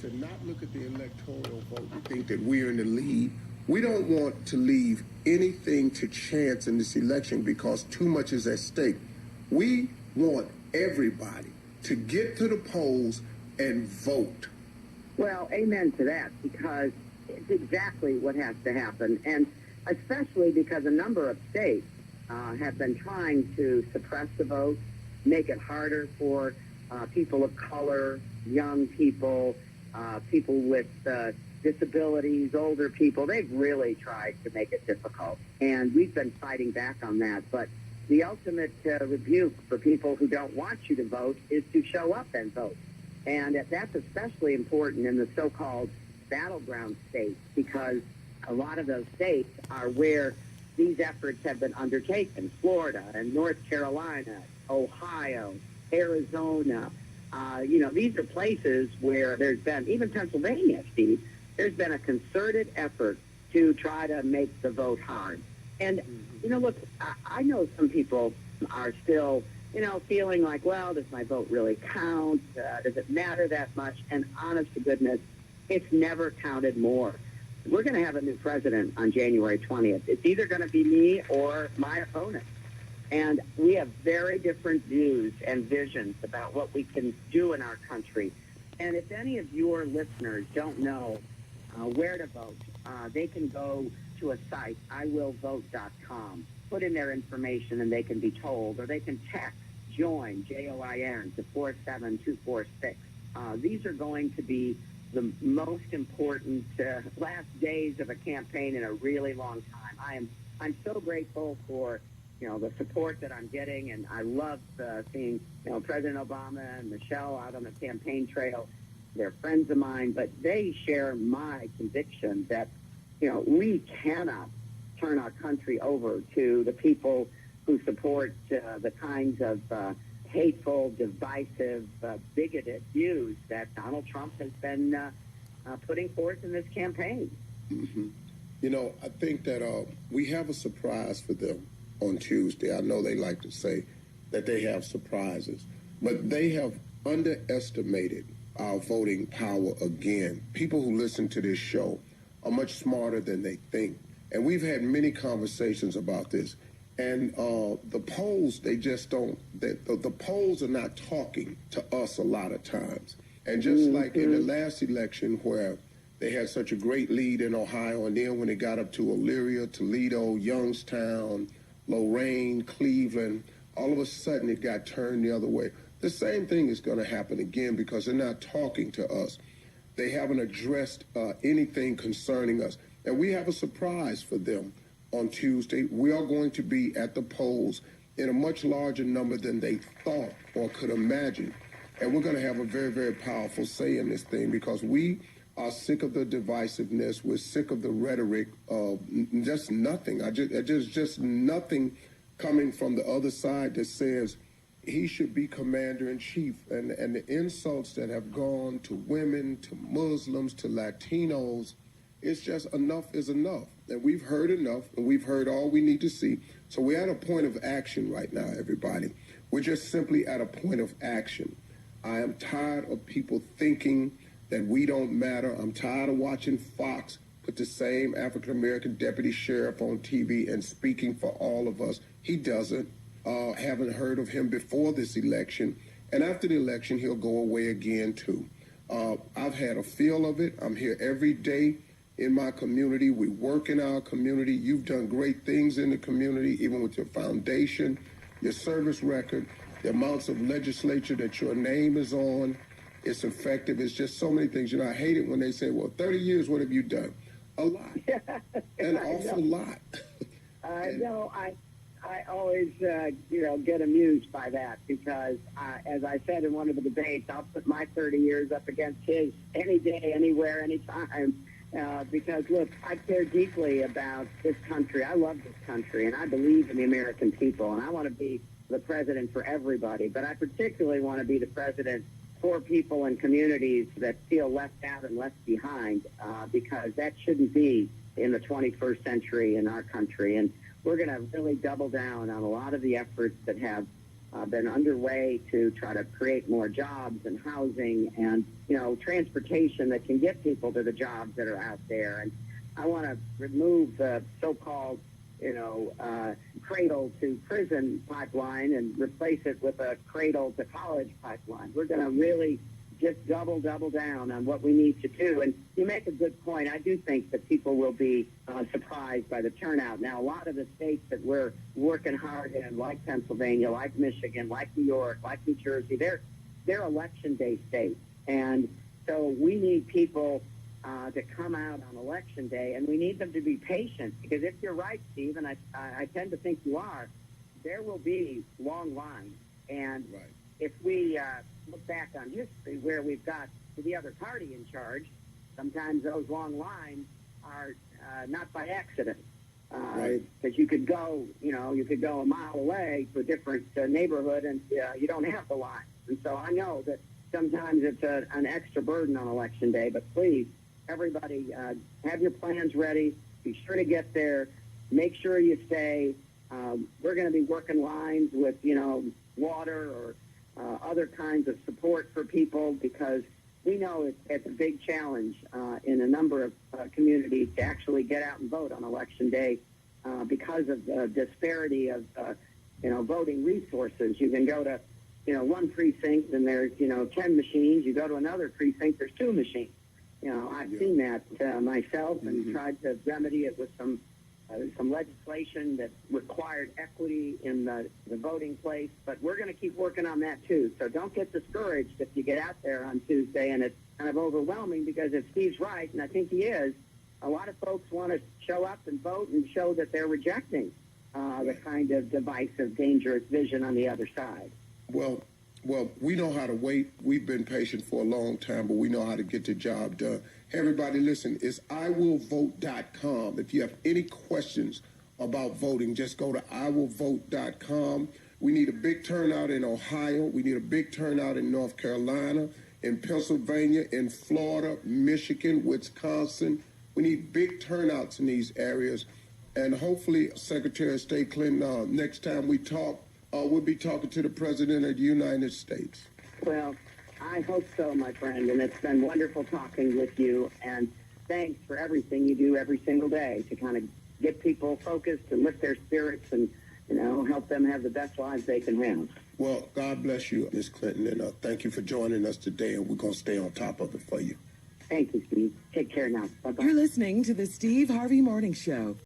To not look at the electoral vote and think that we're in the lead. We don't want to leave anything to chance in this election because too much is at stake. We want everybody to get to the polls and vote. Well, amen to that, because it's exactly what has to happen, and especially because a number of states have been trying to suppress the vote, make it harder for people of color, young people, people with disabilities, older people. They've really tried to make it difficult, and we've been fighting back on that. But the ultimate rebuke for people who don't want you to vote is to show up and vote. And that's especially important in the so-called battleground states, because a lot of those states are where these efforts have been undertaken. Florida and North Carolina, Ohio, Arizona. These are places where there's been, even Pennsylvania, Steve, there's been a concerted effort to try to make the vote hard. And, look, I know some people are still, feeling like, well, does my vote really count? Does it matter that much? And honest to goodness, it's never counted more. We're going to have a new president on January 20th. It's either going to be me or my opponent. And we have very different views and visions about what we can do in our country. And if any of your listeners don't know where to vote, they can go to a site, iwillvote.com, put in their information and they can be told, or they can text JOIN, J-O-I-N, to 47246. These are going to be the most important last days of a campaign in a really long time. I'm so grateful for the support that I'm getting, and I love seeing President Obama and Michelle out on the campaign trail. They're friends of mine, but they share my conviction that we cannot turn our country over to the people who support the kinds of hateful, divisive, bigoted views that Donald Trump has been putting forth in this campaign. Mm-hmm. I think that we have a surprise for them on Tuesday. I know they like to say that they have surprises, but they have underestimated our voting power again. People who listen to this show are much smarter than they think. And we've had many conversations about this. And the polls, they just don't, the polls are not talking to us a lot of times. And just like in the last election where they had such a great lead in Ohio, and then when it got up to Elyria, Toledo, Youngstown, Lorain, Cleveland, all of a sudden it got turned the other way. The same thing is going to happen again because they're not talking to us. They haven't addressed anything concerning us. And we have a surprise for them on Tuesday. We are going to be at the polls in a much larger number than they thought or could imagine. And we're going to have a very, very powerful say in this thing because we are sick of the divisiveness. We're sick of the rhetoric of just nothing. Just nothing coming from the other side that says he should be commander-in-chief. And the insults that have gone to women, to Muslims, to Latinos, it's just enough is enough. And we've heard enough, and we've heard all we need to see. So we're at a point of action right now, everybody. We're just simply at a point of action. I am tired of people thinking that we don't matter. I'm tired of watching Fox put the same African-American deputy sheriff on TV and speaking for all of us. He doesn't. Haven't heard of him before this election. And after the election, he'll go away again, too. I've had a feel of it. I'm here every day in my community. We work in our community. You've done great things in the community, even with your foundation, your service record, the amounts of legislature that your name is on. It's effective. It's just so many things. I hate it when they say, well, 30 years, what have you done? A lot. An awful lot. I always, get amused by that because, as I said in one of the debates, I'll put my 30 years up against his any day, anywhere, anytime. Because, look, I care deeply about this country. I love this country, and I believe in the American people, and I want to be the president for everybody. But I particularly want to be the president for people and communities that feel left out and left behind, because that shouldn't be in the 21st century in our country. And we're going to really double down on a lot of the efforts that have been underway to try to create more jobs and housing and, transportation that can get people to the jobs that are out there. And I want to remove the so-called, cradle to prison pipeline and replace it with a cradle to college pipeline. We're going to really just double down on what we need to do. And you make a good point. I do think that people will be surprised by the turnout. Now, a lot of the states that we're working hard in, like Pennsylvania, like Michigan, like New York, like New Jersey, they're election day states. And so we need people to come out on election day, and we need them to be patient, because if you're right, Steve, and I tend to think you are, there will be long lines. And Right. if we look back on history where we've got the other party in charge, sometimes those long lines are not by accident. Right. Because you could go a mile away to a different neighborhood and you don't have the line. And so I know that sometimes it's an extra burden on election day, but please, everybody, have your plans ready. Be sure to get there. Make sure you stay. We're going to be working lines with, water or other kinds of support for people, because we know it's a big challenge in a number of communities to actually get out and vote on election day because of the disparity of, voting resources. You can go to, one precinct and there's, 10 machines. You go to another precinct, there's 2 machines. I've seen that myself and tried to remedy it with some legislation that required equity in the voting place, but we're going to keep working on that too. So don't get discouraged if you get out there on Tuesday and it's kind of overwhelming, because if Steve's right, and I think he is, a lot of folks want to show up and vote and show that they're rejecting the kind of divisive, dangerous vision on the other side. Well, we know how to wait. We've been patient for a long time, but we know how to get the job done. Hey, everybody, listen, it's iwillvote.com. If you have any questions about voting, just go to iwillvote.com. We need a big turnout in Ohio. We need a big turnout in North Carolina, in Pennsylvania, in Florida, Michigan, Wisconsin. We need big turnouts in these areas. And hopefully, Secretary of State Clinton, next time we talk, we'll be talking to the President of the United States. Well, I hope so, my friend, and it's been wonderful talking with you, and thanks for everything you do every single day to kind of get people focused and lift their spirits and, help them have the best lives they can have. Well, God bless you, Ms. Clinton, and thank you for joining us today, and we're going to stay on top of it for you. Thank you, Steve. Take care now. Bye-bye. You're listening to the Steve Harvey Morning Show.